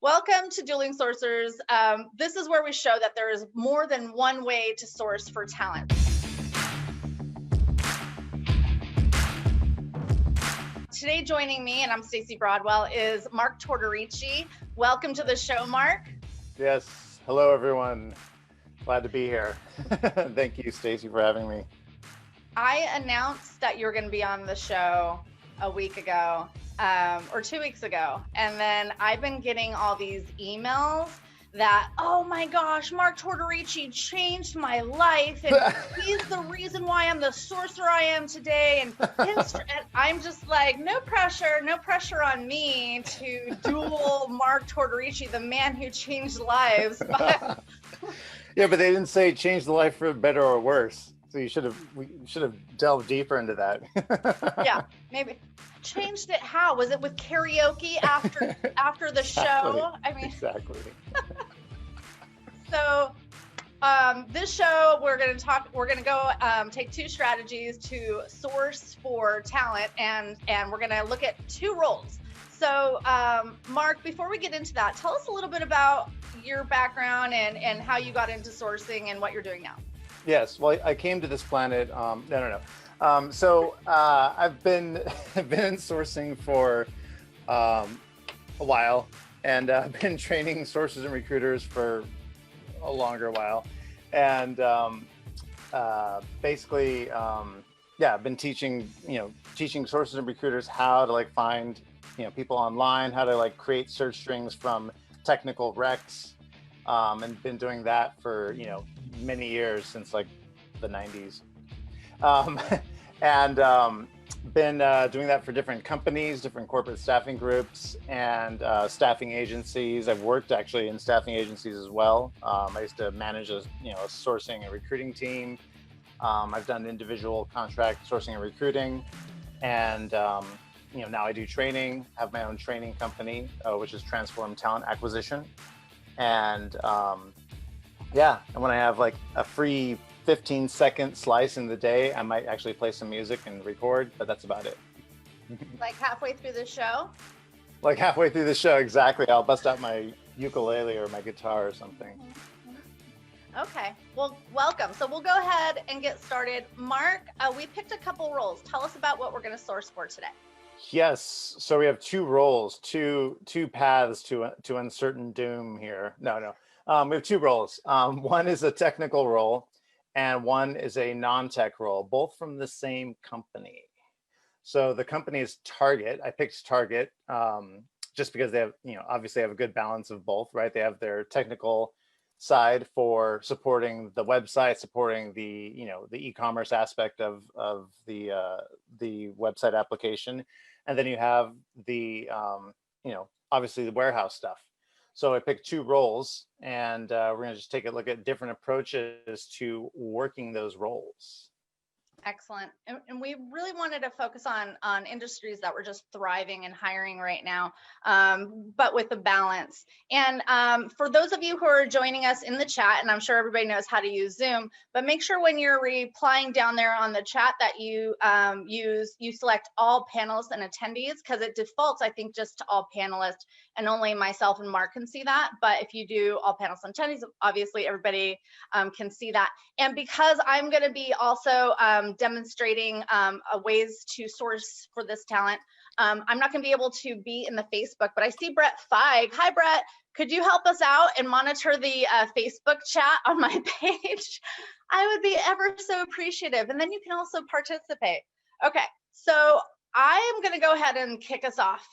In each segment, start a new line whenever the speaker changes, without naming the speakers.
Welcome to Dueling Sourcers. This is where we show that there is more than one way to source for talent. Today joining me, and I'm Stacey Broadwell, is Mark Tortorici. Welcome to the show, Mark.
Yes, hello everyone. Glad to be here. Thank you, Stacey, for having me.
I announced that you were going to be on the show a week ago, or 2 weeks ago. And then I've been getting all these emails that, oh my gosh, Mark Tortorici changed my life. And he's the reason why I'm the sorcerer I am today. And I'm just like, no pressure on me to duel Mark Tortorici, the man who changed lives. But
yeah, but they didn't say change the life for better or worse. So we should have delved deeper into that.
Yeah, maybe. Changed it how? Was it with karaoke after the show? I mean,
exactly.
So this show we're going to go take two strategies to source for talent, and we're going to look at two roles. So Mark, before we get into that, tell us a little bit about your background and how you got into sourcing and what you're doing now.
Yes, well, I came to this planet. So I've been in sourcing for a while, and I've been training sources and recruiters for a longer while, and basically, I've been teaching sources and recruiters how to find people online, how to create search strings from technical recs, and been doing that for many years, since the 90s. Been doing that for different companies, different corporate staffing groups, and staffing agencies. I've worked actually in staffing agencies as well. I used to manage a sourcing and recruiting team. I've done individual contract sourcing and recruiting, and now I do training. Have my own training company, which is Transform Talent Acquisition. And and when I have a free 15-second slice in the day, I might actually play some music and record, but that's about it.
Halfway through the show?
Halfway through the show, exactly. I'll bust out my ukulele or my guitar or something.
Okay, well, welcome. So we'll go ahead and get started. Mark, we picked a couple roles. Tell us about what we're going to source for today.
Yes, so we have two roles, two paths to uncertain doom here. No. We have two roles. One is a technical role, and one is a non-tech role, both from the same company. So the company is Target. I picked Target just because they have, obviously have a good balance of both, right? They have their technical side for supporting the website, supporting the e-commerce aspect of the website application, and then you have the obviously the warehouse stuff. So I picked two roles, and we're going to just take a look at different approaches to working those roles.
Excellent. And we really wanted to focus on industries that were just thriving and hiring right now, but with a balance. And for those of you who are joining us in the chat, and I'm sure everybody knows how to use Zoom, but make sure when you're replying down there on the chat that you select all panelists and attendees, because it defaults, I think, just to all panelists, and only myself and Mark can see that. But if you do all panelists and attendees, obviously everybody can see that. And because I'm going to be also demonstrating ways to source for this talent, I'm not going to be able to be in the Facebook, but I see Brett Feig. Hi, Brett. Could you help us out and monitor the Facebook chat on my page? I would be ever so appreciative. And then you can also participate. Okay, so I am going to go ahead and kick us off.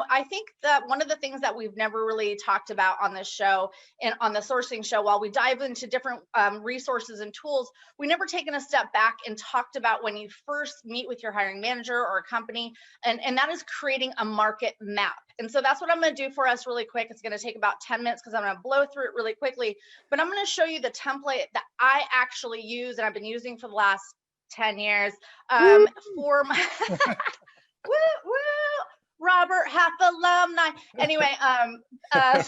I think that one of the things that we've never really talked about on this show and on the sourcing show, while we dive into different resources and tools, we never taken a step back and talked about when you first meet with your hiring manager or a company, and that is creating a market map. And so that's what I'm going to do for us really quick. It's going to take about 10 minutes because I'm going to blow through it really quickly, but I'm going to show you the template that I actually use and I've been using for the last 10 years for my woo, Robert Half alumni. Anyway, I've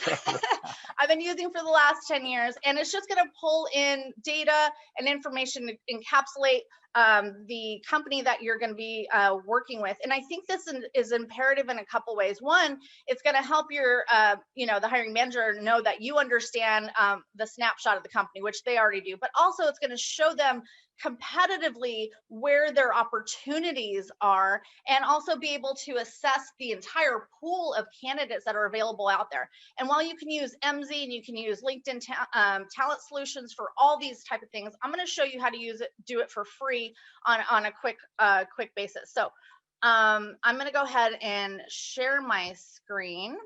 been using for the last 10 years, and it's just going to pull in data and information to encapsulate the company that you're going to be working with. And I think this is imperative in a couple ways. One, it's going to help your, the hiring manager know that you understand the snapshot of the company, which they already do, but also it's going to show them competitively where their opportunities are, and also be able to assess the entire pool of candidates that are available out there. And while you can use MZ and you can use LinkedIn Talent Solutions for all these type of things, I'm going to show you how to do it for free on a quick basis. So I'm going to go ahead and share my screen.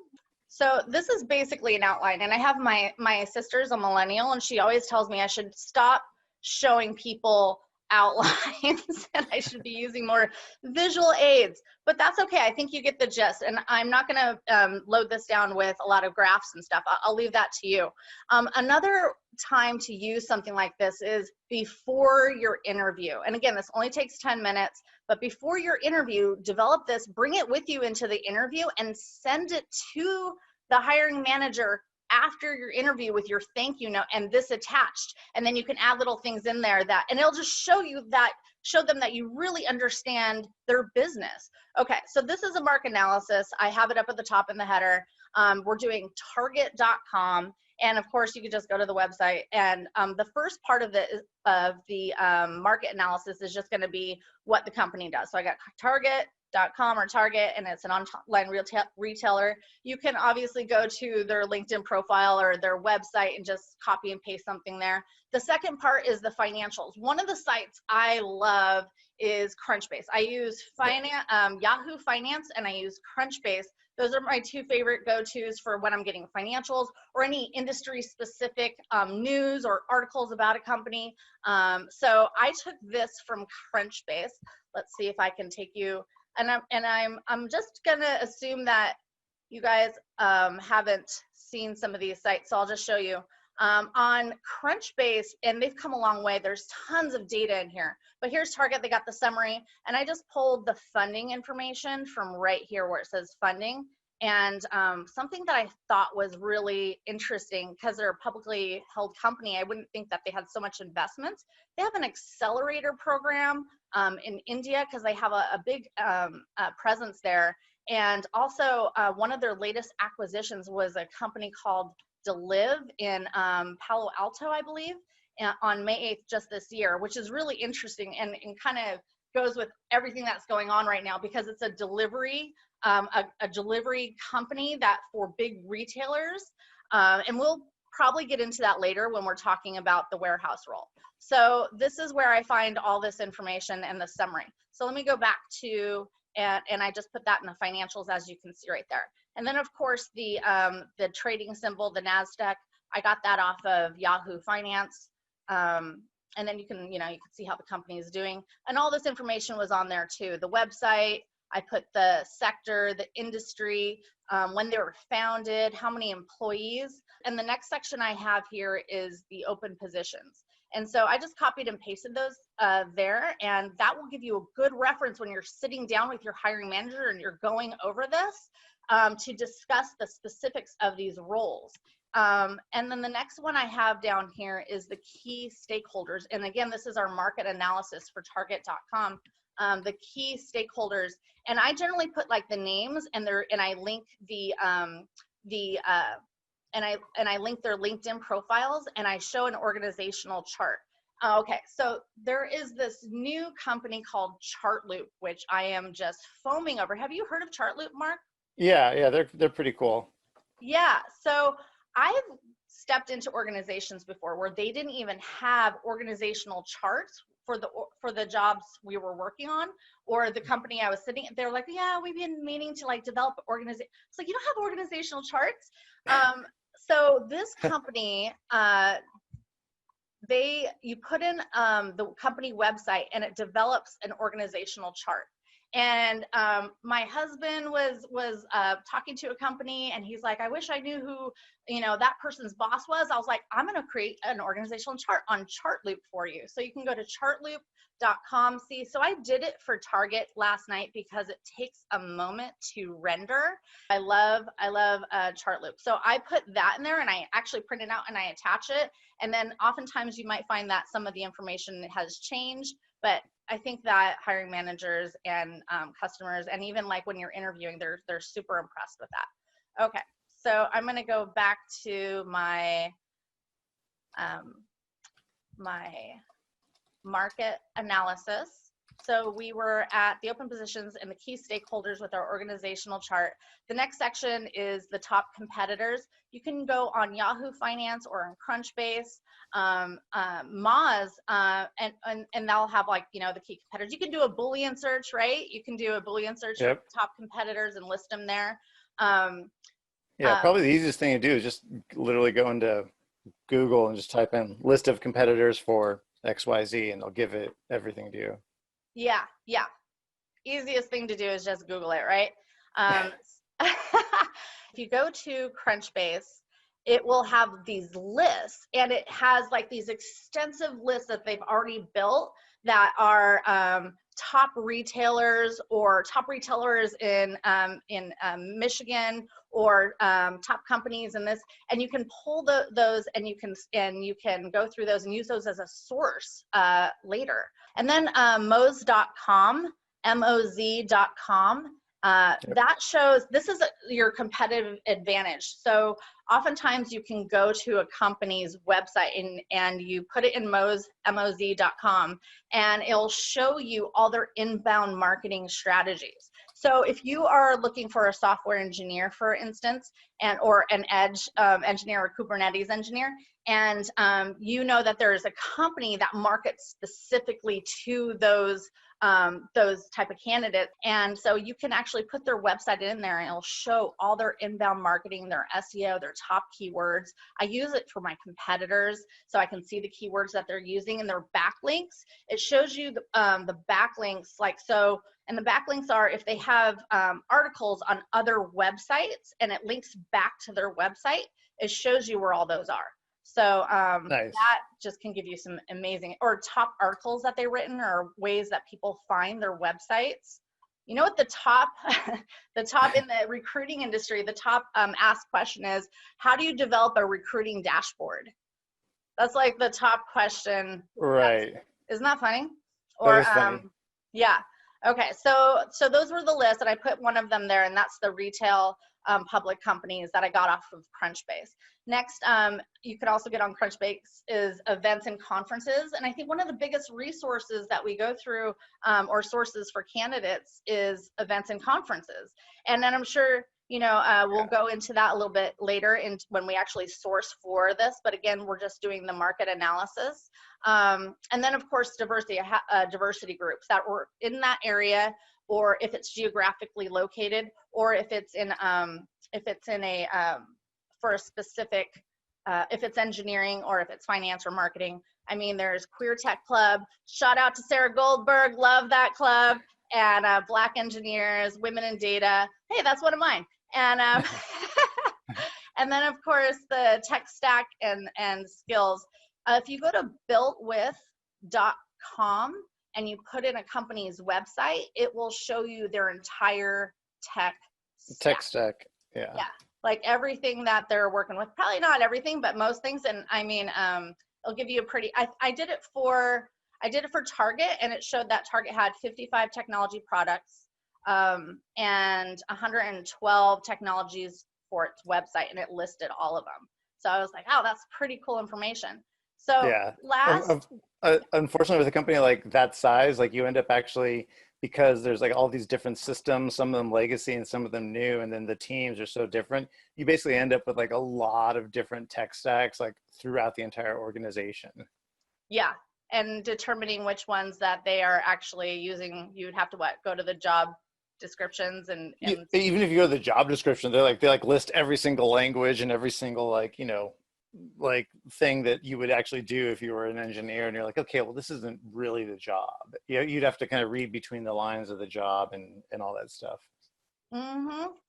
So this is basically an outline, and I have my sister's a millennial, and she always tells me I should stop showing people outlines and I should be using more visual aids, but that's okay. I think you get the gist, and I'm not going to load this down with a lot of graphs and stuff. I'll leave that to you. Another time to use something like this is before your interview. And again, this only takes 10 minutes, but before your interview, develop this, bring it with you into the interview, and send it to the hiring manager after your interview with your thank you note and this attached. And then you can add little things in there and it'll just show them that you really understand their business. Okay, so this is a market analysis. I have it up at the top in the header. We're doing target.com. And of course, you could just go to the website. And the first part of the market analysis is just going to be what the company does. So I got target.com or Target, and it's an online retailer. You can obviously go to their LinkedIn profile or their website and just copy and paste something there. The second part is the financials. One of the sites I love is Crunchbase. I use Yahoo Finance, and I use Crunchbase. Those are my two favorite go-tos for when I'm getting financials or any industry-specific news or articles about a company. So I took this from Crunchbase. Let's see if I can take you. And I'm just gonna assume that you guys haven't seen some of these sites, so I'll just show you. On Crunchbase, and they've come a long way, there's tons of data in here, but here's Target. They got the summary, and I just pulled the funding information from right here where it says funding. And something that I thought was really interesting, because they're a publicly held company, I wouldn't think that they had so much investment. They have an accelerator program in India, because they have a big presence there. And also one of their latest acquisitions was a company called Deliv in Palo Alto, I believe, on May 8th just this year, which is really interesting and kind of goes with everything that's going on right now, because it's a delivery company that for big retailers, and we'll probably get into that later when we're talking about the warehouse role. So this is where I find all this information and the summary. So let me go back to, and I just put that in the financials, as you can see right there. And then of course the trading symbol, the NASDAQ, I got that off of Yahoo Finance. And then you can see how the company is doing. And all this information was on there too. The website, I put the sector, the industry, when they were founded, how many employees. And the next section I have here is the open positions. And so I just copied and pasted those there, and that will give you a good reference when you're sitting down with your hiring manager and you're going over this to discuss the specifics of these roles. And then the next one I have down here is the key stakeholders. And again, this is our market analysis for target.com, the key stakeholders. And I generally put like the names and I link and I link their LinkedIn profiles, and I show an organizational chart. Okay, so there is this new company called Chartloop, which I am just foaming over. Have you heard of Chartloop, Mark?
Yeah, they're pretty cool.
Yeah, so I've stepped into organizations before where they didn't even have organizational charts for the jobs we were working on, or the company I was sitting. They're like, yeah, we've been meaning to like develop organization. It's like, you don't have organizational charts. So this company, you put in the company website, and it develops an organizational chart. And my husband was talking to a company, and he's like, I wish I knew who that person's boss was. I was like, I'm going to create an organizational chart on Chartloop for you. So you can go to chartloop.com. See, so I did it for Target last night because it takes a moment to render. I love Chartloop. So I put that in there, and I actually print it out and I attach it. And then oftentimes you might find that some of the information has changed, but I think that hiring managers and customers, and even like when you're interviewing, they're super impressed with that. Okay, so I'm going to go back to my my market analysis. So we were at the open positions and the key stakeholders with our organizational chart. The next section is the top competitors. You can go on Yahoo Finance or on Crunchbase, Moz, and that'll have like, you know, the key competitors. You can do a Boolean search, right? You can do a Boolean search for top competitors and list them there.
Yeah, probably the easiest thing to do is just literally go into Google and just type in list of competitors for XYZ and they'll give it everything to you.
Yeah. Easiest thing to do is just Google it, right? If you go to Crunchbase, it will have these lists, and it has like these extensive lists that they've already built that are top retailers or top retailers in Michigan, or top companies in this, and you can pull those and you can go through those and use those as a source later. And then Moz.com, MOZ.com, that shows, this is your competitive advantage. So oftentimes you can go to a company's website and you put it in MOZ.com, and it'll show you all their inbound marketing strategies. So if you are looking for a software engineer, for instance, or an edge engineer or Kubernetes engineer, and you know that there is a company that markets specifically to those type of candidates, and so you can actually put their website in there and it'll show all their inbound marketing, their SEO, their top keywords. I use it for my competitors so I can see the keywords that they're using, and their backlinks. It shows you the backlinks, like so. And the backlinks are if they have articles on other websites and it links back to their website, it shows you where all those are. So
nice.
That just can give you some amazing, or top articles that they've written, or ways that people find their websites. You know what the top, the top in the recruiting industry, the top asked question is, how do you develop a recruiting dashboard? That's like the top question.
Right.
Isn't that funny? Or,
that is funny.
Yeah. Okay, so those were the lists, and I put one of them there, and that's the retail public companies that I got off of Crunchbase. Next, you could also get on Crunchbase is events and conferences, and I think one of the biggest resources that we go through, or sources for candidates, is events and conferences. And then I'm sure, you know, we'll go into that a little bit later when we actually source for this, but again, we're just doing the market analysis. And then of course, diversity groups that were in that area, or if it's geographically located, or if it's in a for a specific, if it's engineering or if it's finance or marketing. I mean, there's Queer Tech Club. Shout out to Sarah Goldberg, love that club. And Black Engineers, Women in Data. Hey, that's one of mine. And and then of course the tech stack and skills. If you go to builtwith.com and you put in a company's website, it will show you their entire tech stack.
Yeah.
Like everything that they're working with. Probably not everything, but most things. And I mean, it'll give you a pretty, I did it for Target, and it showed that Target had 55 technology products and 112 technologies for its website, and it listed all of them. So I was like, oh, that's pretty cool information. So
yeah.
last,
Unfortunately, with a company like that size, like you end up actually, because there's like all these different systems, some of them legacy and some of them new, and then the teams are so different, you basically end up with like a lot of different tech stacks like throughout the entire organization.
Yeah. And determining which ones that they are actually using, you would have to go to the job descriptions and
even if you go to the job description, they list every single language and every single like thing that you would actually do if you were an engineer, and you're like, okay, well, this isn't really the job. You'd have to kind of read between the lines of the job and all that stuff.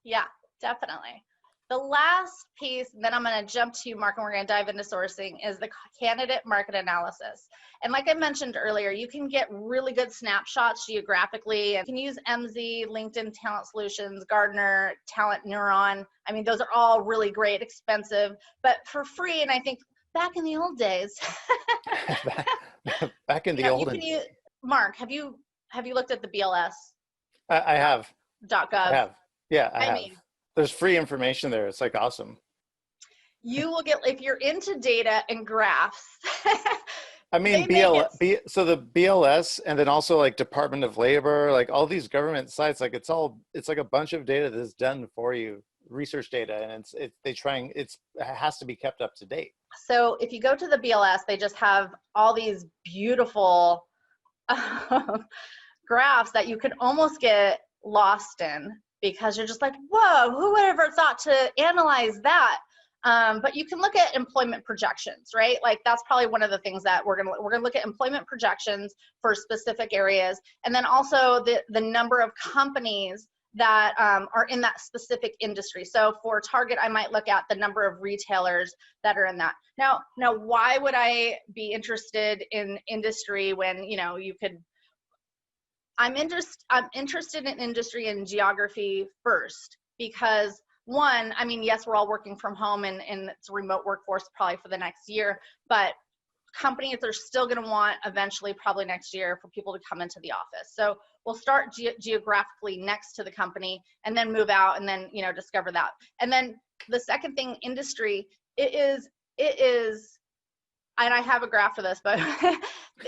Yeah, definitely. The last piece, then I'm going to jump to Mark, and we're going to dive into sourcing, is the candidate market analysis. And like I mentioned earlier, you can get really good snapshots geographically. You can use MZ, LinkedIn Talent Solutions, Gartner, Talent Neuron. I mean, those are all really great, expensive, but for free. And I think back in the old days,
back in the olden days.
Mark, have you looked at the BLS.gov?
I have. I have. Yeah, I have.
mean,
There's free information there. It's like awesome.
you will get, if you're into data and graphs,
I mean, so the BLS and then also like Department of Labor, like all these government sites, like it's like a bunch of data that's done for you, research data, and it has to be kept up to date.
So if you go to the BLS, they just have all these beautiful graphs that you can almost get lost in, because you're just like, whoa, who would ever thought to analyze that? But you can look at employment projections, right? Like that's probably one of the things that we're gonna look at, employment projections for specific areas, and then also the number of companies that are in that specific industry. So for Target, I might look at the number of retailers that are in that. Now, why would I be interested in industry when, you know, you could, I'm interested in industry and geography first, because one, I mean, yes, we're all working from home and it's a remote workforce probably for the next year, but companies are still going to want eventually, probably next year, for people to come into the office. So we'll start geographically next to the company and then move out and then, you know, discover that. And then the second thing, industry, it is, and I have a graph for this, but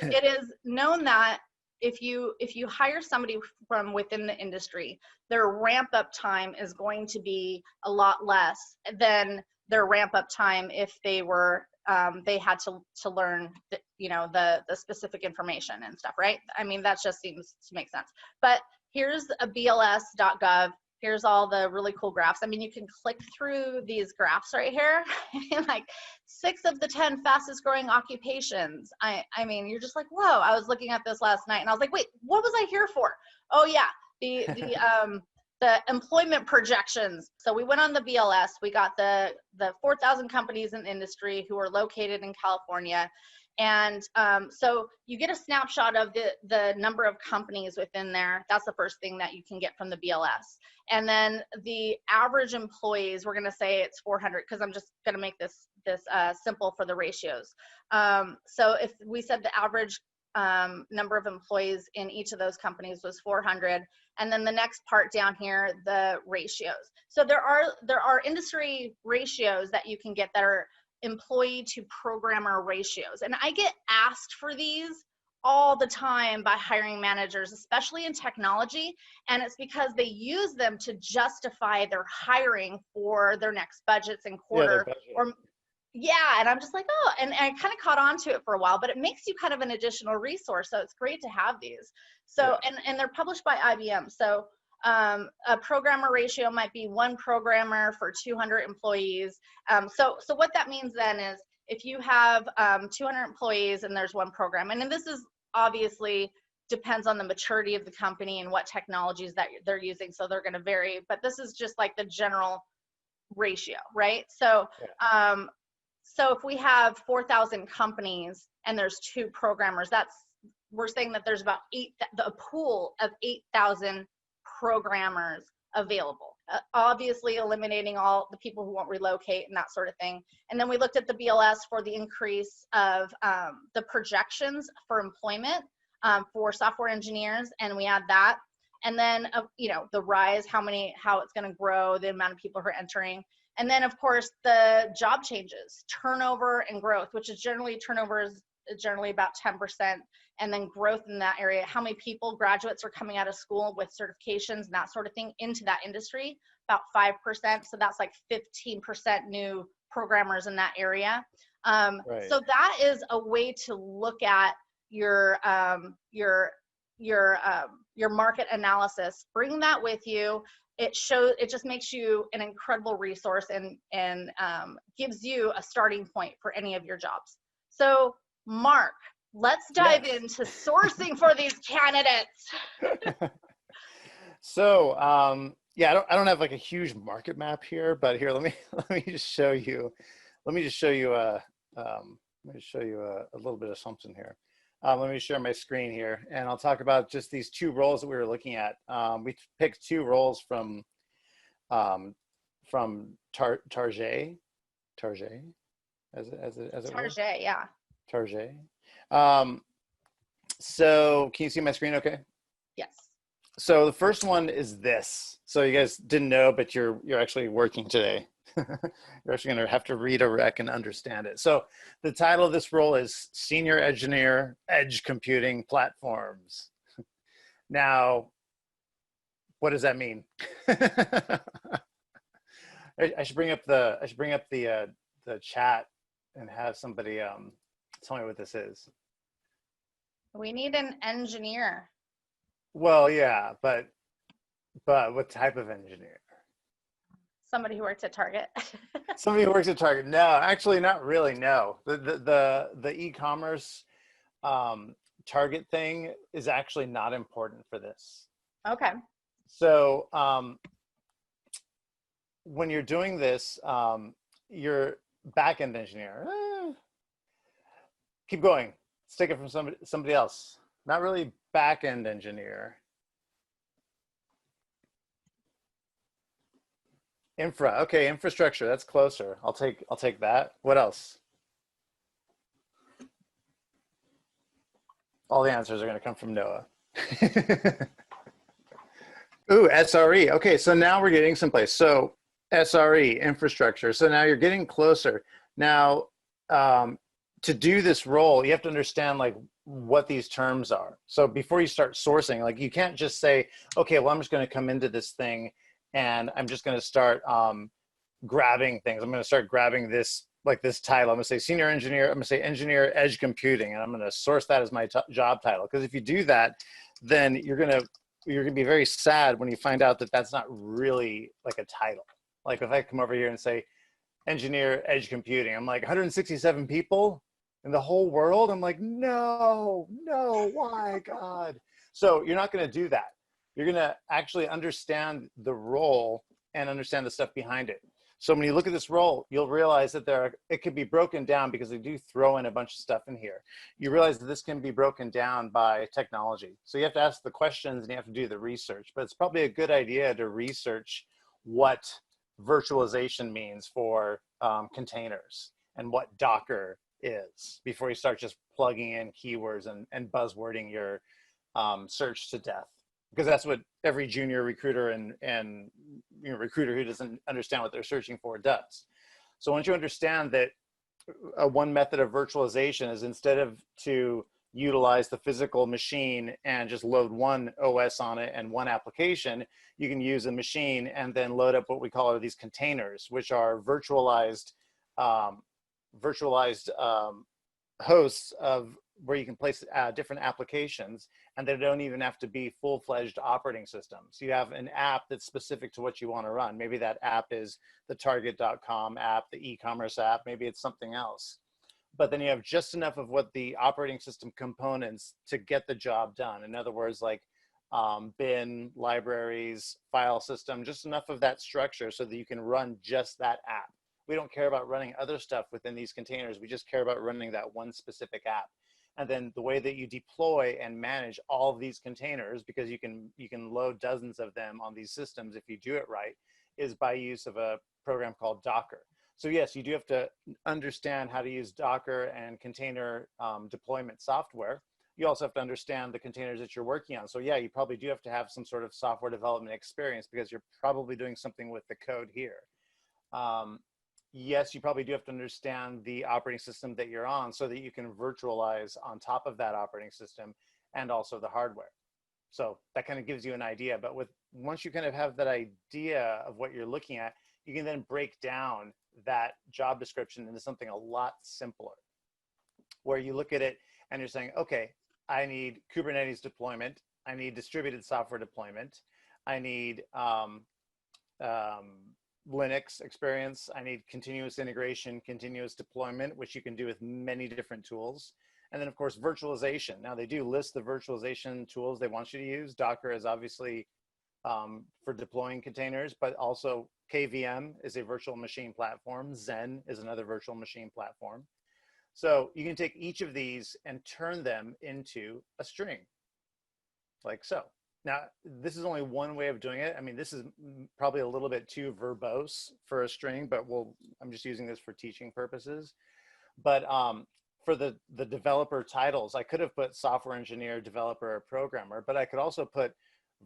it is known that if you hire somebody from within the industry, their ramp up time is going to be a lot less than their ramp up time if they were they had to learn the specific information and stuff, right? I mean, that just seems to make sense. But here's a BLS.gov. Here's all the really cool graphs. I mean, you can click through these graphs right here, and like 6 of the 10 fastest growing occupations. I mean, you're just like, whoa, I was looking at this last night and I was like, wait, what was I here for? Oh yeah, the employment projections. So we went on the BLS, we got the 4,000 companies in the industry who are located in California. And so you get a snapshot of the number of companies within there. That's the first thing that you can get from the BLS. And then the average employees, we're going to say it's 400, because I'm just going to make this simple for the ratios. So if we said the average number of employees in each of those companies was 400, and then the next part down here, the ratios. So there are industry ratios that you can get that are employee to programmer ratios, and I get asked for these all the time by hiring managers, especially in technology, and it's because they use them to justify their hiring for their next budgets and quarter. And I'm just like, oh, and I kind of caught on to it for a while, but it makes you kind of an additional resource, so it's great to have these. So and they're published by IBM. So a programmer ratio might be 1 programmer for 200 employees. So what that means then is if you have 200 employees and there's 1 programmer, and this is obviously depends on the maturity of the company and what technologies that they're using, so they're going to vary, but this is just like the general ratio, right? So so if we have 4,000 companies and there's 2 programmers, we're saying that there's about a pool of 8,000 programmers available, obviously eliminating all the people who won't relocate and that sort of thing. And then we looked at the BLS for the increase of the projections for employment for software engineers, and we had that. And then the rise, how it's going to grow, the amount of people who are entering. And then of course the job changes, turnover and growth, which is turnover is generally about 10%, and then growth in that area, how many people, graduates, are coming out of school with certifications and that sort of thing into that industry, about 5%. So that's like 15% new programmers in that area. Right. So that is a way to look at your market analysis. Bring that with you. It just makes you an incredible resource and gives you a starting point for any of your jobs. So Mark, let's dive into sourcing for these candidates.
So I don't have like a huge market map here, but here let me just show you a little bit of something here. Let me share my screen here, and I'll talk about just these 2 roles that we were looking at. We picked 2 roles from Target, as it
Target, yeah.
Target. So can you see my screen okay?
Yes.
So the first one is this. So you guys didn't know, but you're actually working today. You're actually going to have to read a rec and understand it. So the title of this role is Senior Engineer, Edge Computing Platforms. Now, what does that mean? I should bring up the chat and have somebody tell me what this is.
We need an engineer.
Well, yeah, but what type of engineer?
Somebody who works at Target.
Somebody who works at Target? No, actually, not really. No, the e-commerce Target thing is actually not important for this.
Okay.
So when you're doing this, you're back-end engineer. Keep going. Let's take it from somebody else. Not really back-end engineer. Infra. Okay, infrastructure. That's closer. I'll take that. What else? All the answers are going to come from Noah. Ooh, SRE. Okay, so now we're getting someplace. So SRE, infrastructure. So now you're getting closer. Now, to do this role, you have to understand like what these terms are. So before you start sourcing, like you can't just say, okay, well, I'm just going to come into this thing and I'm just going to start grabbing things. I'm going to start grabbing this, like this title. I'm going to say senior engineer. I'm going to say engineer edge computing, and I'm going to source that as my job title. Because if you do that, then you're going to be very sad when you find out that that's not really like a title. Like if I come over here and say engineer edge computing, I'm like 167 people in the whole world. I'm like, no, why, God? So you're not going to do that. You're going to actually understand the role and understand the stuff behind it. So when you look at this role, you'll realize that it could be broken down because they do throw in a bunch of stuff in here. You realize that this can be broken down by technology. So you have to ask the questions and you have to do the research, but it's probably a good idea to research what virtualization means for containers and what Docker is before you start just plugging in keywords and buzzwording your search to death. Because that's what every junior recruiter and recruiter who doesn't understand what they're searching for does. So once you understand that one method of virtualization is instead of to utilize the physical machine and just load one OS on it and one application, you can use a machine and then load up what we call these containers, which are virtualized hosts of where you can place different applications, and they don't even have to be full-fledged operating systems. You have an app that's specific to what you want to run. Maybe that app is the Target.com app, the e-commerce app, maybe it's something else. But then you have just enough of what the operating system components to get the job done. In other words, like bin, libraries, file system, just enough of that structure so that you can run just that app. We don't care about running other stuff within these containers. We just care about running that one specific app. And then the way that you deploy and manage all of these containers, because you can load dozens of them on these systems if you do it right, is by use of a program called Docker. So yes, you do have to understand how to use Docker and container deployment software. You also have to understand the containers that you're working on. So yeah, you probably do have to have some sort of software development experience because you're probably doing something with the code here. Yes, you probably do have to understand the operating system that you're on so that you can virtualize on top of that operating system and also the hardware. So that kind of gives you an idea. But once you kind of have that idea of what you're looking at, you can then break down that job description into something a lot simpler, where you look at it and you're saying, okay, I need Kubernetes deployment. I need distributed software deployment. I need Linux experience. I need continuous integration, continuous deployment, which you can do with many different tools. And then of course, virtualization. Now they do list the virtualization tools they want you to use. Docker is obviously for deploying containers, but also KVM is a virtual machine platform. Zen is another virtual machine platform. So you can take each of these and turn them into a string, like so. Now, this is only one way of doing it. I mean, this is probably a little bit too verbose for a string, but I'm just using this for teaching purposes. But for the developer titles, I could have put software engineer, developer, or programmer, but I could also put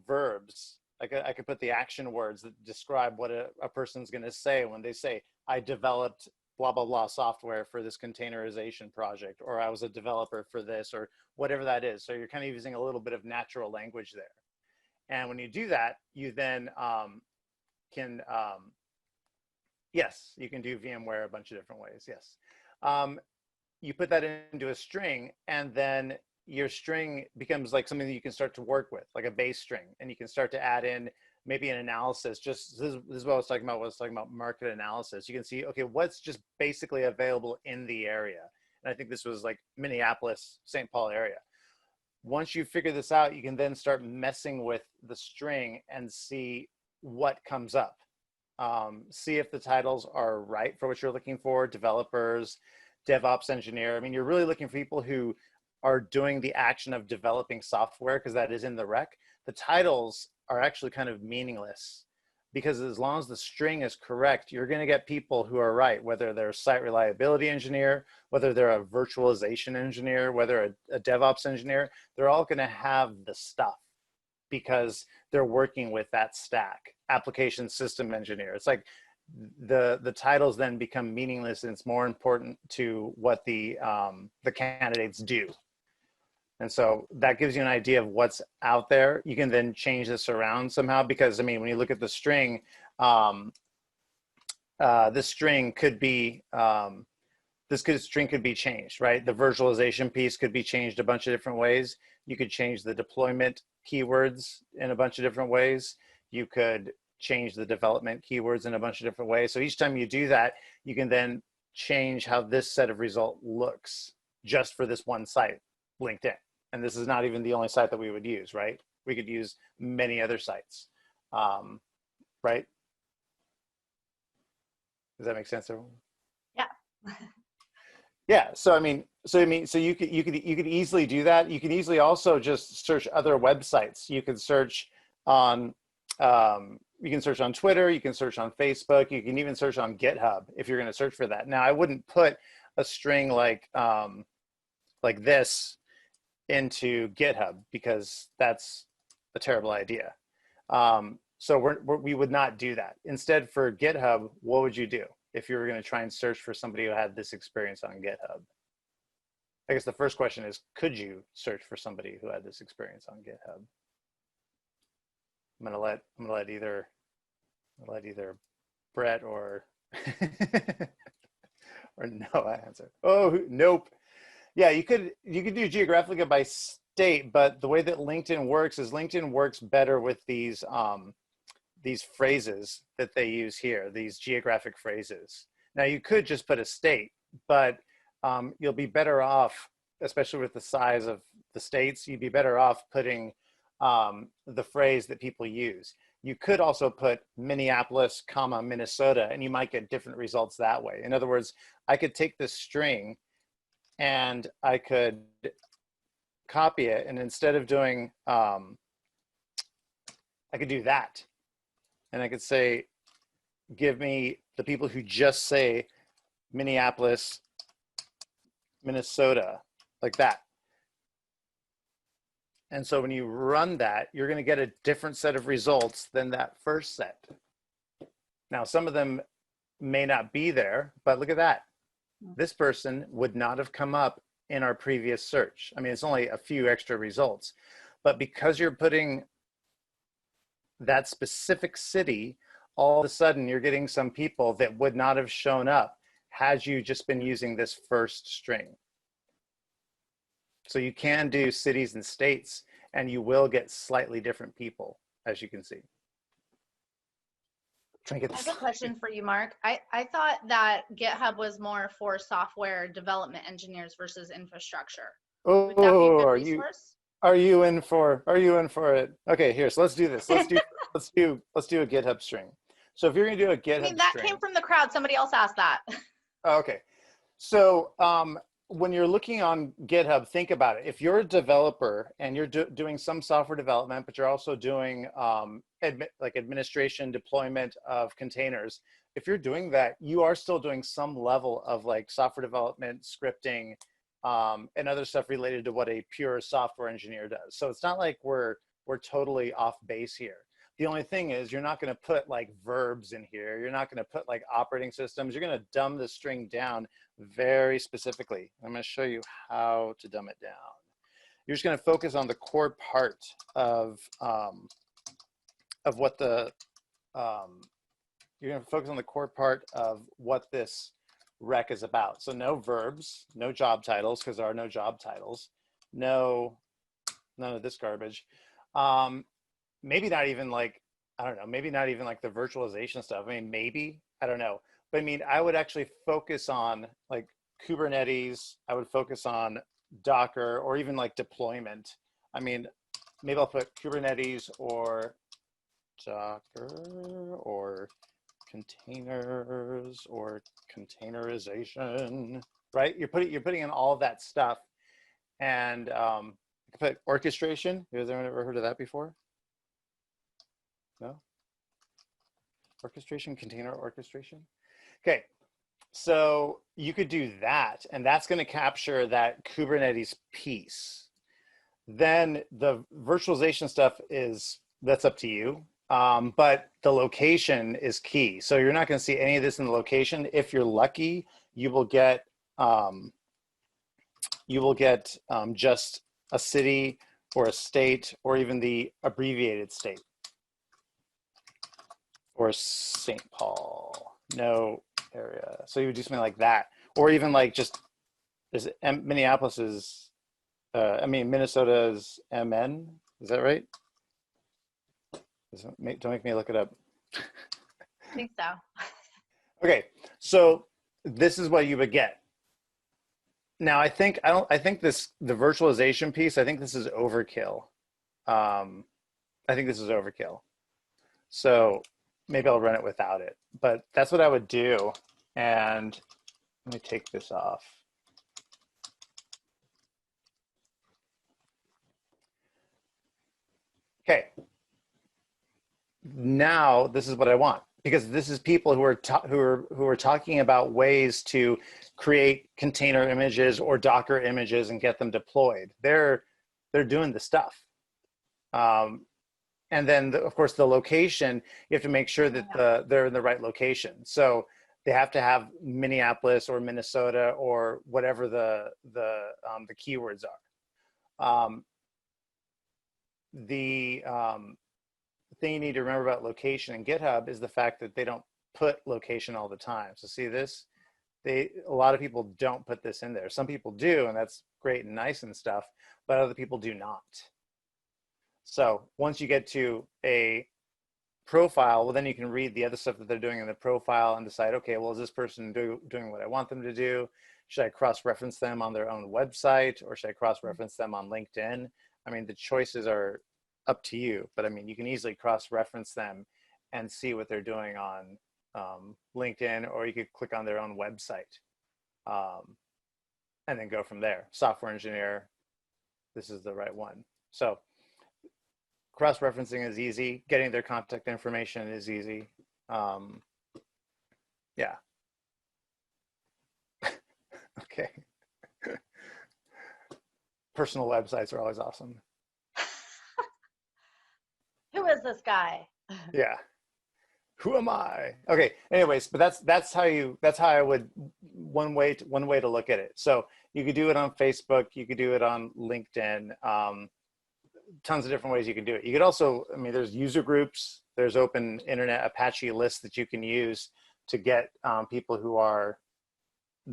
verbs. I could put the action words that describe what a person's going to say when they say, I developed blah, blah, blah software for this containerization project, or I was a developer for this, or whatever that is. So you're kind of using a little bit of natural language there. And when you do that, you then can, yes, you can do VMware a bunch of different ways, yes. You put that into a string, and then your string becomes like something that you can start to work with, like a base string, and you can start to add in maybe an analysis. Just this is what I was talking about. Market analysis. You can see, okay, what's just basically available in the area. And I think this was like Minneapolis, St. Paul area. Once you figure this out, you can then start messing with the string and see what comes up. See if the titles are right for what you're looking for, developers, DevOps engineer. I mean, you're really looking for people who are doing the action of developing software, because that is in the rec. The titles are actually kind of meaningless, because as long as the string is correct, you're going to get people who are right, whether they're a site reliability engineer, whether they're a virtualization engineer, whether a DevOps engineer, they're all going to have the stuff because they're working with that stack. Application system engineer. It's like the titles then become meaningless, and it's more important to what the candidates do. And so that gives you an idea of what's out there. You can then change this around somehow, because I mean, when you look at the string, this string could be, string could be changed, right? The virtualization piece could be changed a bunch of different ways. You could change the deployment keywords in a bunch of different ways. You could change the development keywords in a bunch of different ways. So each time you do that, you can then change how this set of result looks just for this one site, LinkedIn. And this is not even the only site that we would use, right? We could use many other sites, right? Does that make sense, everyone?
Yeah.
Yeah. So you could easily do that. You can easily also just search other websites. You can search on Twitter. You can search on Facebook. You can even search on GitHub if you're going to search for that. Now, I wouldn't put a string like this into GitHub, because that's a terrible idea. So we would not do that. Instead, for GitHub, what would you do if you were going to try and search for somebody who had this experience on GitHub? I guess the first question is, could you search for somebody who had this experience on GitHub? I'm gonna let either Brett or or Noah answer. Oh, nope. Yeah, you could do geographically by state, but the way that LinkedIn works is LinkedIn works better with these phrases that they use here, these geographic phrases. Now you could just put a state, but you'll be better off, especially with the size of the states, you'd be better off putting the phrase that people use. You could also put Minneapolis, Minnesota, and you might get different results that way. In other words, I could take this string and I could copy it, and instead of doing, I could do that. And I could say, give me the people who just say Minneapolis, Minnesota, like that. And so when you run that, you're going to get a different set of results than that first set. Now, some of them may not be there, but look at that. This person would not have come up in our previous search. I mean, it's only a few extra results, but because you're putting that specific city, all of a sudden you're getting some people that would not have shown up had you just been using this first string. So you can do cities and states, and you will get slightly different people, as you can see.
I have a question for you, Mark. I thought that GitHub was more for software development engineers versus infrastructure. Would that be a good resource?
Are you in for it? Okay, here. So let's do this. Let's do a GitHub string. So if you're going to do a GitHub string,
that came from the crowd. Somebody else asked that.
Okay. So when you're looking on GitHub, think about it. If you're a developer and you're doing some software development, but you're also doing like administration, deployment of containers, if you're doing that, you are still doing some level of like software development, scripting, and other stuff related to what a pure software engineer does. So it's not like we're totally off base here. The only thing is you're not going to put like verbs in here. You're not going to put like operating systems. You're going to dumb the string down very specifically. I'm going to show you how to dumb it down. You're just going to focus on the core part of what the you're going to focus on the core part of what this rec is about. So no verbs, no job titles, because there are no job titles, none of this garbage. Maybe not even like, I don't know, maybe not even like the virtualization stuff. I mean, maybe, I don't know. But I mean, I would actually focus on like Kubernetes. I would focus on Docker or even like deployment. I mean, maybe I'll put Kubernetes or Docker or containers or containerization, right? You're putting in all of that stuff. And put orchestration. Has anyone ever heard of that before? No? Orchestration, container orchestration. Okay, so you could do that, and that's going to capture that Kubernetes piece. Then the virtualization stuff that's up to you, but the location is key. So you're not going to see any of this in the location. If you're lucky, you will get just a city or a state or even the abbreviated state. Or St. Paul, no area. So you would do something like that. Or even like just, Minneapolis is, Minnesota is MN, is that right? Don't make me look it up.
I think so.
Okay, so this is what you would get. Now I think the virtualization piece, I think this is overkill. So maybe I'll run it without it, but that's what I would do. And let me take this off. Okay. Now this is what I want, because this is people who are talking about ways to create container images or Docker images and get them deployed. They're doing the stuff. And then, of course, the location, you have to make sure that they're in the right location. So they have to have Minneapolis or Minnesota or whatever the keywords are. The thing you need to remember about location in GitHub is the fact that they don't put location all the time. So see this? A lot of people don't put this in there. Some people do, and that's great and nice and stuff, but other people do not. So once you get to a profile, well, then you can read the other stuff that they're doing in the profile and decide, okay, well, is this person doing what I want them to do? Should I cross-reference them on their own website, or should I cross-reference them on LinkedIn? I mean, the choices are up to you, but I mean, you can easily cross-reference them and see what they're doing on LinkedIn, or you could click on their own website and then go from there. Software engineer, this is the right one. So cross-referencing is easy. Getting their contact information is easy. Yeah. Okay. Personal websites are always awesome.
Who is this guy?
Yeah. Who am I? Okay. Anyways, but that's how I would one way to look at it. So you could do it on Facebook. You could do it on LinkedIn. Tons of different ways you can do it. You could also, I mean, there's user groups, there's open internet Apache lists that you can use to get people who are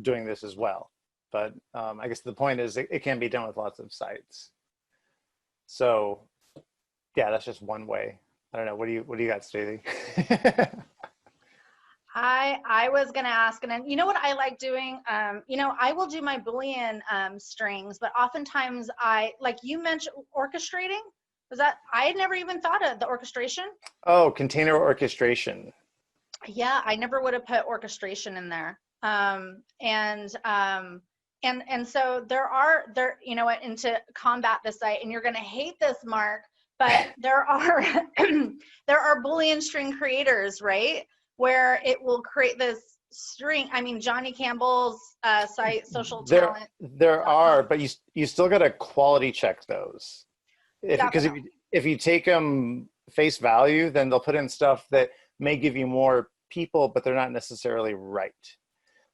doing this as well. But I guess the point is it can be done with lots of sites. So yeah, that's just one way. I don't know. What do you got, Stacey?
I was going to ask, and you know what I like doing? I will do my Boolean strings, but oftentimes like you mentioned orchestrating. I had never even thought of the orchestration.
Oh, container orchestration.
Yeah, I never would have put orchestration in there. And so and to combat this site, and you're going to hate this, Mark, but there are Boolean string creators, right? Where it will create this string, I mean, Johnny Campbell's site, social
There,
talent.
there are, but you still got to quality check those. Because if you take them face value, then they'll put in stuff that may give you more people, but they're not necessarily right.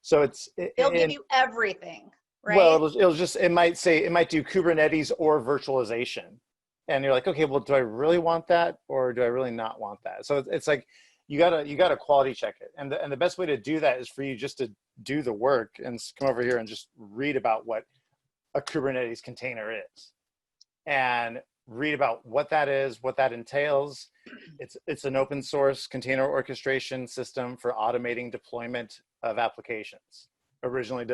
So
They'll give you everything, right?
Well, it might do Kubernetes or virtualization, and you're like, okay, well, do I really want that, or do I really not want that? So it's like you gotta quality check it, and the best way to do that is for you just to do the work and come over here and just read about what a Kubernetes container is, and read about what that is, what that entails. It's an open source container orchestration system for automating deployment of applications, originally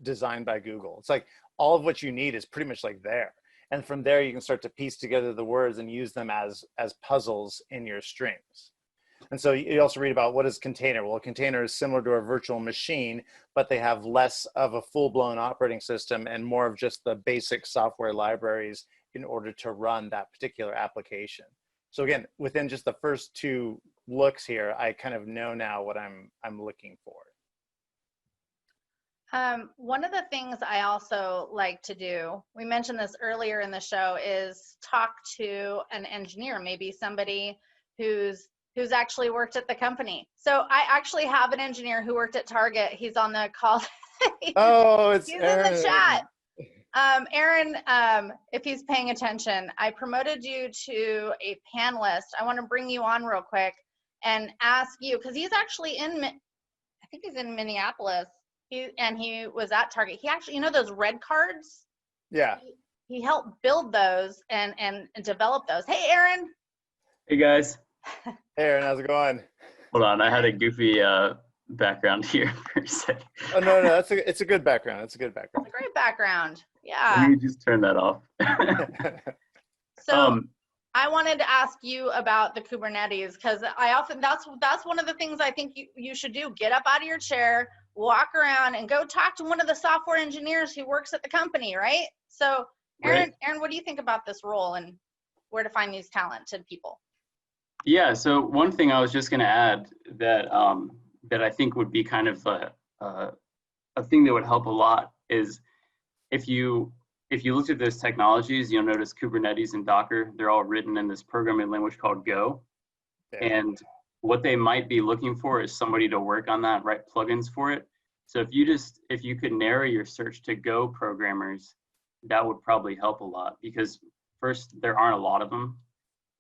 designed by Google. It's like all of what you need is pretty much like there. And from there, you can start to piece together the words and use them as puzzles in your strings. And so you also read about what is container. Well, a container is similar to a virtual machine, but they have less of a full-blown operating system and more of just the basic software libraries in order to run that particular application. So again, within just the first two looks here, I kind of know now what I'm looking for.
One of the things I also like to do, we mentioned this earlier in the show, is talk to an engineer, maybe somebody who's actually worked at the company. So I actually have an engineer who worked at Target. He's on the call. He's in the chat. Aaron, if he's paying attention, I promoted you to a panelist. I want to bring you on real quick and ask you, because he's actually I think he's in Minneapolis. He was at Target. He actually, you know, those red cards?
Yeah.
He helped build those and develop those. Hey, Aaron.
Hey, guys.
Hey, Aaron, how's it going?
Hold on, I had a goofy background here for a second.
Oh, no, it's a good background. It's a good background.
It's a great background. Yeah.
Let me just turn that off.
So I wanted to ask you about the Kubernetes, because that's one of the things I think you should do. Get up out of your chair, walk around, and go talk to one of the software engineers who works at the company, right? So Aaron, what do you think about this role and where to find these talented people?
Yeah, so one thing I was just going to add that that I think would be kind of a thing that would help a lot is if you looked at those technologies, you'll notice Kubernetes and Docker, they're all written in this programming language called Go. Yeah. And what they might be looking for is somebody to work on that, write plugins for it. So if you could narrow your search to Go programmers, that would probably help a lot, because first, there aren't a lot of them.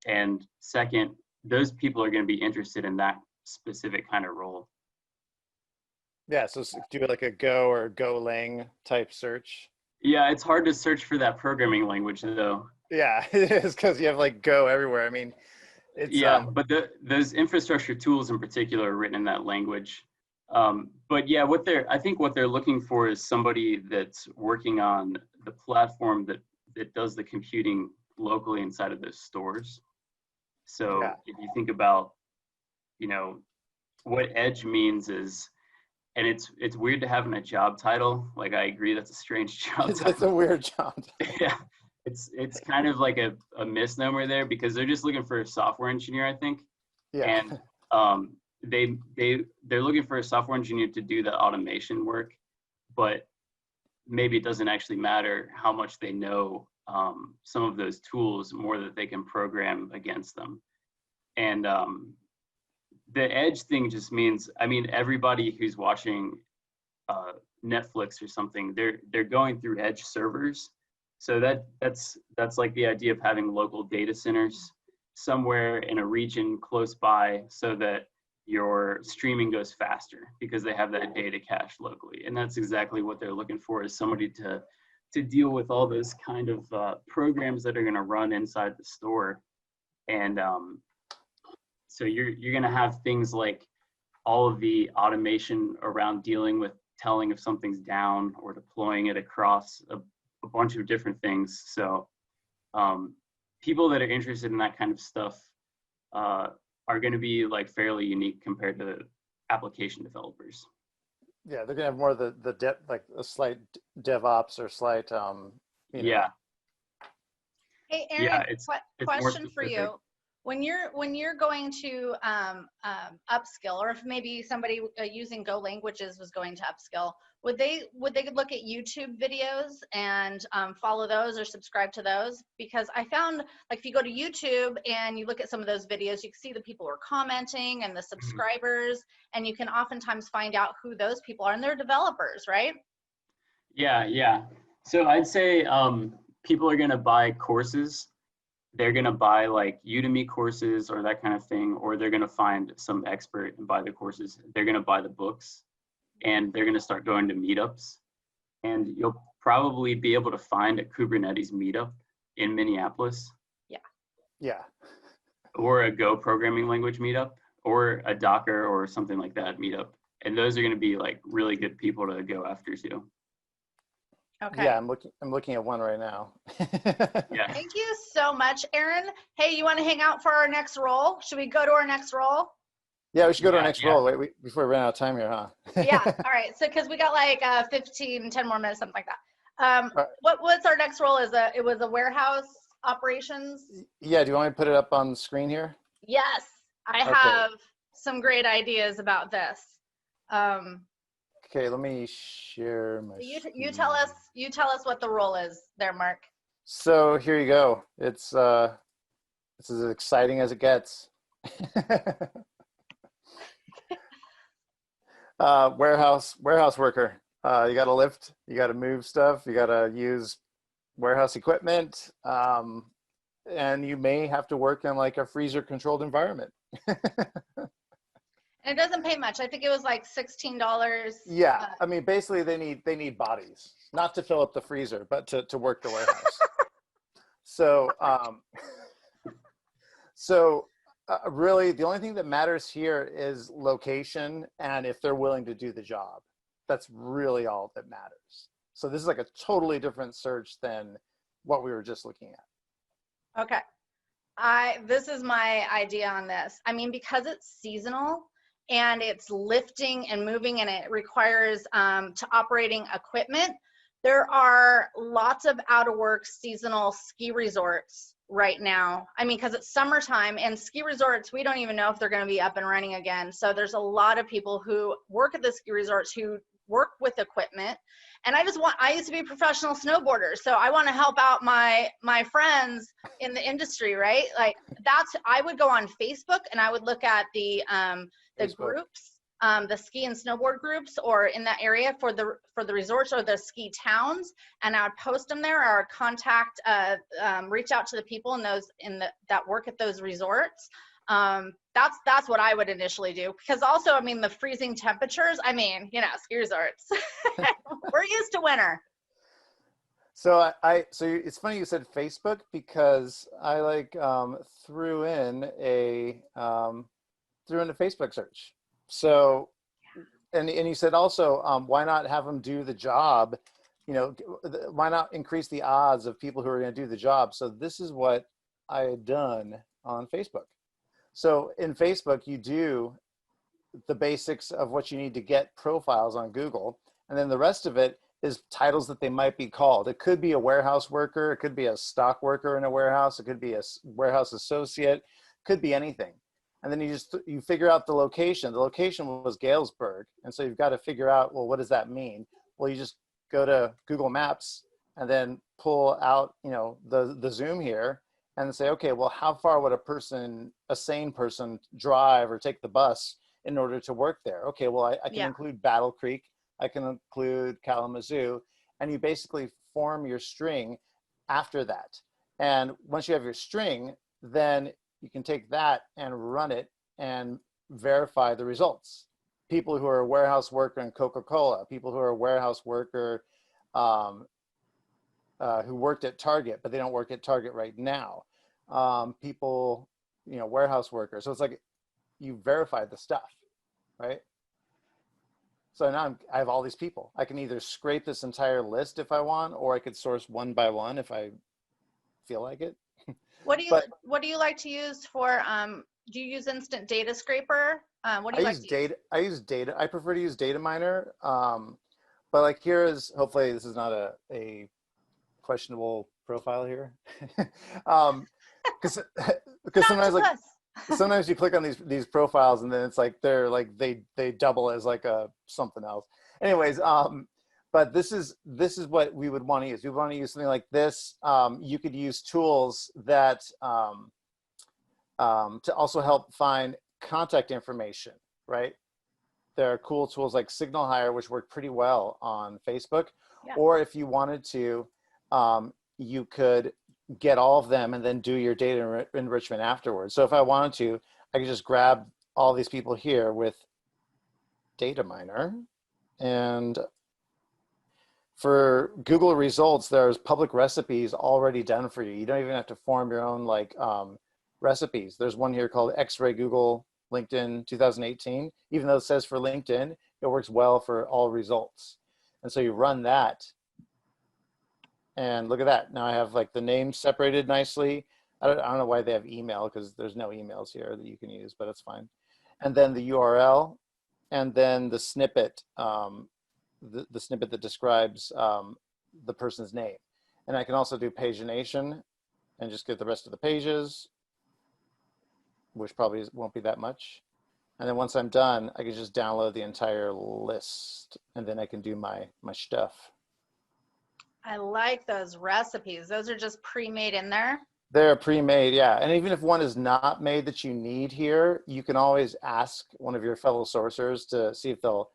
And second, those people are going to be interested in that specific kind of role.
Yeah, so do like a Go or Golang type search.
Yeah, it's hard to search for that programming language, though.
Yeah, it is, because you have like Go everywhere. I mean, it's
but those infrastructure tools in particular are written in that language. But yeah, I think what they're looking for is somebody that's working on the platform that does the computing locally inside of those stores. So if you think about, you know, what edge means is, and it's weird to have in a job title. Like, I agree, that's a strange job title.
It's a weird job title.
Yeah, it's kind of like a misnomer there, because they're just looking for a software engineer, I think.
Yeah.
And they're looking for a software engineer to do the automation work, but maybe it doesn't actually matter how much they know some of those tools, more that they can program against them. And the edge thing just means, I mean, everybody who's watching Netflix or something, they're going through edge servers. So that's like the idea of having local data centers somewhere in a region close by, so that your streaming goes faster because they have that data cache locally. And that's exactly what they're looking for, is somebody to deal with all those kind of programs that are going to run inside the store. And so you're going to have things like all of the automation around dealing with telling if something's down or deploying it across a bunch of different things. So people that are interested in that kind of stuff are going to be like fairly unique compared to application developers.
Yeah, they're gonna have more of the like a slight DevOps or slight
Yeah.
Hey, Aaron, question for you. When you're going to upskill, or if maybe somebody using Go languages was going to upskill, would they look at YouTube videos and follow those or subscribe to those? Because I found, like, if you go to YouTube and you look at some of those videos, you can see the people who are commenting and the subscribers, and you can oftentimes find out who those people are, and they're developers, right?
Yeah. So I'd say people are going to buy courses. They're going to buy like Udemy courses or that kind of thing, or they're going to find some expert and buy the courses. They're going to buy the books, and they're going to start going to meetups. And you'll probably be able to find a Kubernetes meetup in Minneapolis.
Yeah.
Or a Go programming language meetup, or a Docker or something like that meetup. And those are going to be like really good people to go after too.
Okay.
Yeah, I'm looking at one right now.
Yeah.
Thank you so much, Aaron. Hey, you want to hang out for our next role? Should we go to our next role?
Yeah, we should go to our next role. Wait, before we run out of time here, huh?
Yeah. All right. So, because we got like 10 more minutes, something like that.
Right.
What's our next role? It was a warehouse operations.
Yeah, do you want me to put it up on the screen here?
Yes, I have some great ideas about this.
Okay, let me share my
You tell us what the role is there, Mark.
So here you go. It's as exciting as it gets. Warehouse worker. You got to lift, you got to move stuff, you got to use warehouse equipment, and you may have to work in like a freezer controlled environment.
And it doesn't pay much. I think it was like $16.
Yeah, I mean, basically they need bodies, not to fill up the freezer, but to work the warehouse. So, really, the only thing that matters here is location and if they're willing to do the job. That's really all that matters. So this is like a totally different search than what we were just looking at.
Okay. This is my idea on this. I mean, because it's seasonal and it's lifting and moving and it requires to operating equipment, there are lots of out of work seasonal ski resorts right now. I mean, because it's summertime and ski resorts, we don't even know if they're going to be up and running again. So there's a lot of people who work at the ski resorts who work with equipment. And I used to be a professional snowboarder, so I want to help out my friends in the industry, right? Like I would go on Facebook and I would look at the groups, the ski and snowboard groups, or in that area for the resorts or the ski towns, and I would post them there or contact, reach out to the people that work at those resorts. That's what I would initially do, because also, I mean, the freezing temperatures, I mean, ski resorts, we're used to winter.
So so it's funny you said Facebook, because I threw in a Facebook search. So, and you said also, why not have them do the job? Why not increase the odds of people who are going to do the job? So this is what I had done on Facebook. So in Facebook, you do the basics of what you need to get profiles on Google. And then the rest of it is titles that they might be called. It could be a warehouse worker. It could be a stock worker in a warehouse. It could be a warehouse associate. Could be anything. And then you figure out the location. The location was Galesburg. And so you've got to figure out, well, what does that mean? Well, you just go to Google Maps and then pull out, the zoom here and say, okay, well, how far would a sane person drive or take the bus in order to work there? Okay, well, I can include Battle Creek. I can include Kalamazoo. And you basically form your string after that. And once you have your string, then you can take that and run it and verify the results. People who are a warehouse worker in Coca-Cola, people who are a warehouse worker who worked at Target, but they don't work at Target right now. People, warehouse workers. So it's like you verify the stuff, right? So now I have all these people. I can either scrape this entire list if I want, or I could source one by one if I feel like it.
What do you like to use for? Do you use Instant Data Scraper? What do you like to use?
I use data. I prefer to use Data Miner. But like here is, hopefully this is not a questionable profile here. because
Not
sometimes
to
like
us.
sometimes you click on these profiles and then it's like they're like they double as like a something else. Anyways, but this is what we would want to use. We want to use something like this. You could use tools that to also help find contact information, right? There are cool tools like Signal Hire, which work pretty well on Facebook.
Yeah.
Or if you wanted to, you could get all of them and then do your data enrichment afterwards. So if I wanted to, I could just grab all these people here with Data Miner. And for Google results, there's public recipes already done for you. You don't even have to form your own like recipes. There's one here called X-Ray Google LinkedIn 2018. Even though it says for LinkedIn, it works well for all results. And so you run that. And look at that. Now I have like the name separated nicely. I don't know why they have email because there's no emails here that you can use, but that's fine. And then the URL, and then the snippet, the snippet that describes the person's name. And I can also do pagination and just get the rest of the pages, which probably won't be that much. And then once I'm done, I can just download the entire list, and then I can do my stuff.
I like those recipes. Those are just pre-made in there.
They're pre-made, yeah. And even if one is not made that you need here, you can always ask one of your fellow sourcers to see if they'll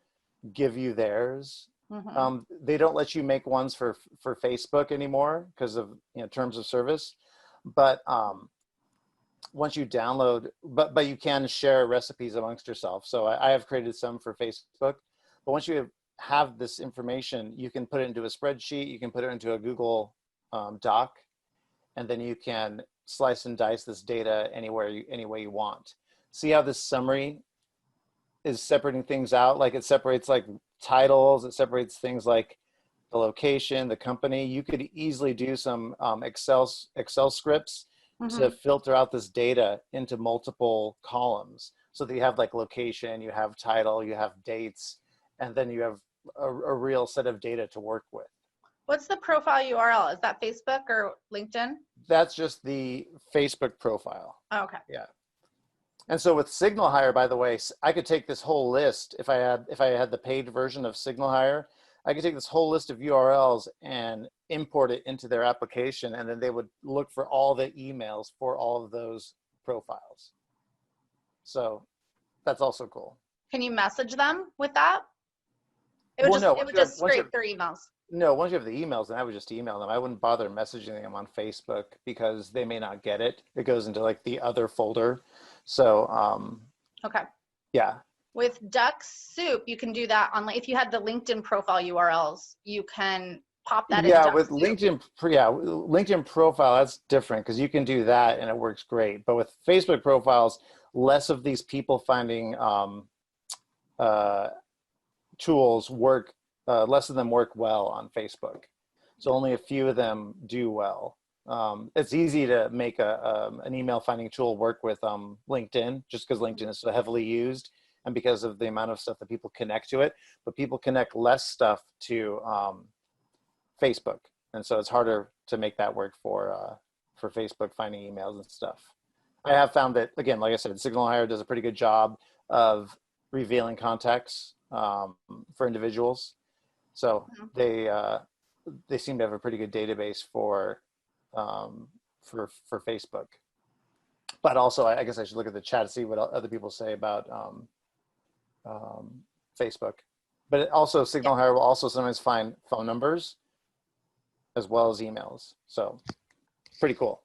give you theirs.
Mm-hmm.
They don't let you make ones for Facebook anymore because of terms of service. But once you download, but you can share recipes amongst yourself. So I have created some for Facebook. But once you have this information, you can put it into a spreadsheet. You can put it into a Google Doc. And then you can slice and dice this data any way you want. See how this summary is separating things out? Like it separates like titles, it separates things like the location, the company. You could easily do some Excel scripts to filter out this data into multiple columns so that you have like location, you have title, you have dates, and then you have a real set of data to work with.
What's the profile URL? Is that Facebook or LinkedIn?
That's just the Facebook profile.
Oh, okay.
Yeah. And so with Signal Hire, by the way, I could take this whole list. If I had the paid version of Signal Hire, I could take this whole list of URLs and import it into their application, and then they would look for all the emails for all of those profiles. So that's also cool.
Can you message them with that? It would just scrape their emails.
No, once you have the emails, then I would just email them. I wouldn't bother messaging them on Facebook because they may not get it. It goes into like the other folder. So,
okay.
Yeah.
With Duck Soup, you can do that on, if you had the LinkedIn profile URLs, you can pop that in.
Yeah, with LinkedIn profile, that's different because you can do that and it works great. But with Facebook profiles, less of these people finding tools work. Less of them work well on Facebook. So only a few of them do well. It's easy to make an email finding tool work with LinkedIn just because LinkedIn is so heavily used and because of the amount of stuff that people connect to it, but people connect less stuff to Facebook. And so it's harder to make that work for Facebook finding emails and stuff. I have found that, again, like I said, Signal Hire does a pretty good job of revealing contacts for individuals. So they seem to have a pretty good database for Facebook. But also, I guess I should look at the chat to see what other people say about Facebook. But also, Signal Hire will also sometimes find phone numbers as well as emails. So pretty cool.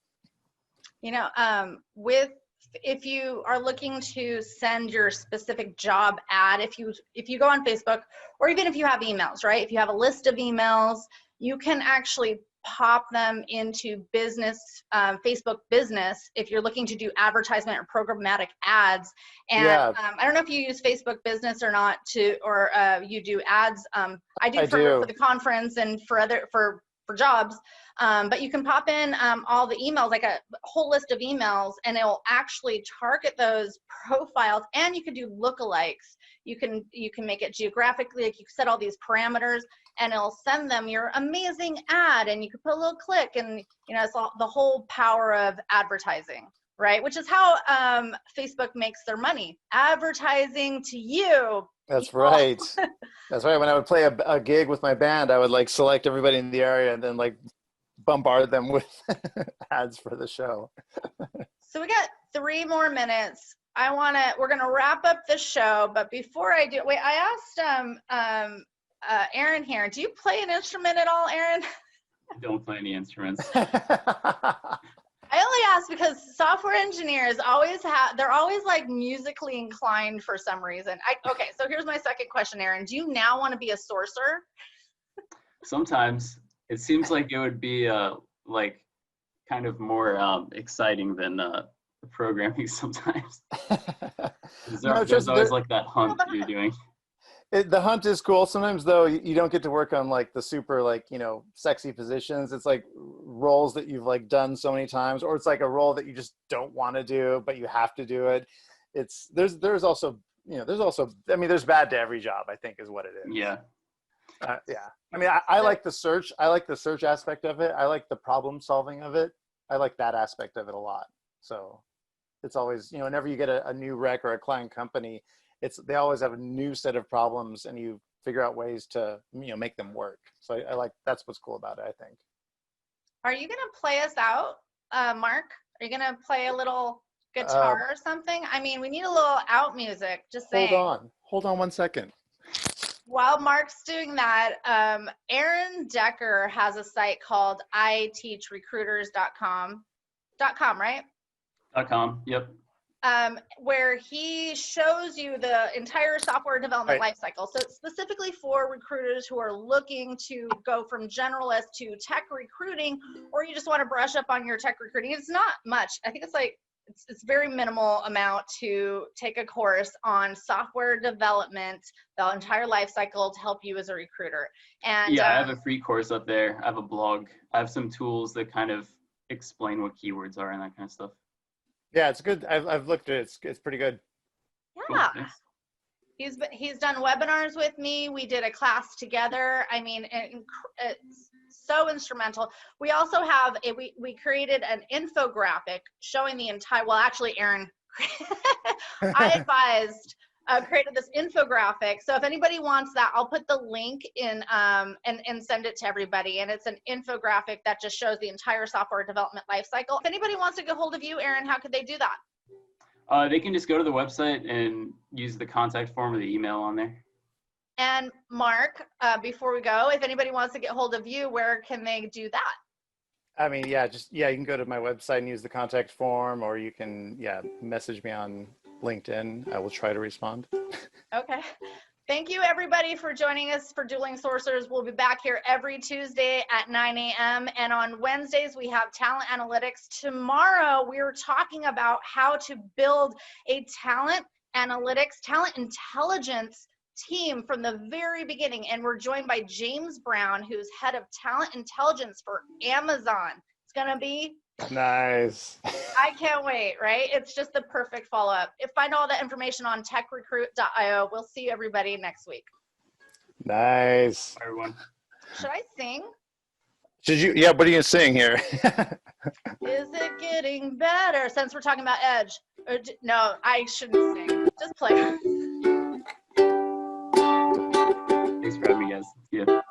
If you are looking to send your specific job ad, if you go on Facebook, or even if you have emails, right? If you have a list of emails, you can actually pop them into business, Facebook business, if you're looking to do advertisement or programmatic ads. And I don't know if you use Facebook business or not, or you do ads. I do for the conference and for jobs, but you can pop in all the emails, like a whole list of emails, and it will actually target those profiles. And you can do lookalikes. You can make it geographically, like you set all these parameters, and it'll send them your amazing ad, and you could put a little click, and it's all, the whole power of advertising, right? Which is how Facebook makes their money, advertising to you.
That's right. That's right. When I would play a gig with my band, I would like select everybody in the area and then like bombard them with ads for the show.
So we got 3 more minutes. We're gonna wrap up the show, but before I do, wait, I asked Aaron here, do you play an instrument at all, Aaron?
I don't play any instruments.
I only ask because software engineers they're always like musically inclined for some reason. Okay, so here's my second question, Aaron. Do you now want to be a sourcer?
Sometimes it seems like it would be like kind of more exciting than programming sometimes. There's always like that hunt you're doing.
The hunt is cool. Sometimes though, you don't get to work on like the super like, sexy positions. It's like roles that you've like done so many times, or it's like a role that you just don't want to do, but you have to do it. There's also, there's bad to every job, I think is what it is.
Yeah.
Yeah. I mean, I like the search. I like the search aspect of it. I like the problem solving of it. I like that aspect of it a lot. So it's always, whenever you get a new rec or a client company, they always have a new set of problems, and you figure out ways to make them work. So I like, that's what's cool about it, I think.
Are you gonna play us out, Mark? Are you gonna play a little guitar or something? I mean, we need a little out music. Just saying.
Hold on 1 second.
While Mark's doing that, Aaron Decker has a site called iteachrecruiters.com, right?
.com. Yep.
Where he shows you the entire software development lifecycle. So it's specifically for recruiters who are looking to go from generalist to tech recruiting, or you just want to brush up on your tech recruiting. It's not much. I think it's very minimal amount to take a course on software development, the entire lifecycle, to help you as a recruiter. And
yeah, I have a free course up there. I have a blog. I have some tools that kind of explain what keywords are and that kind of stuff.
Yeah, it's good. I've looked at it. It's pretty good.
Yeah.
Cool,
He's done webinars with me. We did a class together. I mean, it's so instrumental. We also have we created an infographic showing the entire, well, actually, Aaron, I created this infographic. So if anybody wants that, I'll put the link in and send it to everybody. And it's an infographic that just shows the entire software development lifecycle. If anybody wants to get hold of you, Aaron, how could they do that?
They can just go to the website and use the contact form or the email on there.
And Mark, before we go, if anybody wants to get hold of you, where can they do that?
I mean, you can go to my website and use the contact form, or you can, message me on LinkedIn. I will try to respond.
Okay. Thank you, everybody, for joining us for Dueling Sourcers. We'll be back here every Tuesday at 9 a.m. And on Wednesdays, we have Talent Analytics. Tomorrow, we're talking about how to build a talent analytics, talent intelligence team from the very beginning. And we're joined by James Brown, who's head of talent intelligence for Amazon. It's going to be
nice.
I can't wait, right? It's just the perfect follow-up. Find all the information on techrecruit.io. We'll see everybody next week.
Nice.
Bye, everyone.
Should I sing?
Should you? Yeah, what are you going to sing here?
Is it getting better? Since we're talking about Edge. No, I shouldn't sing. Just play.
Thanks for having me, guys. Yeah.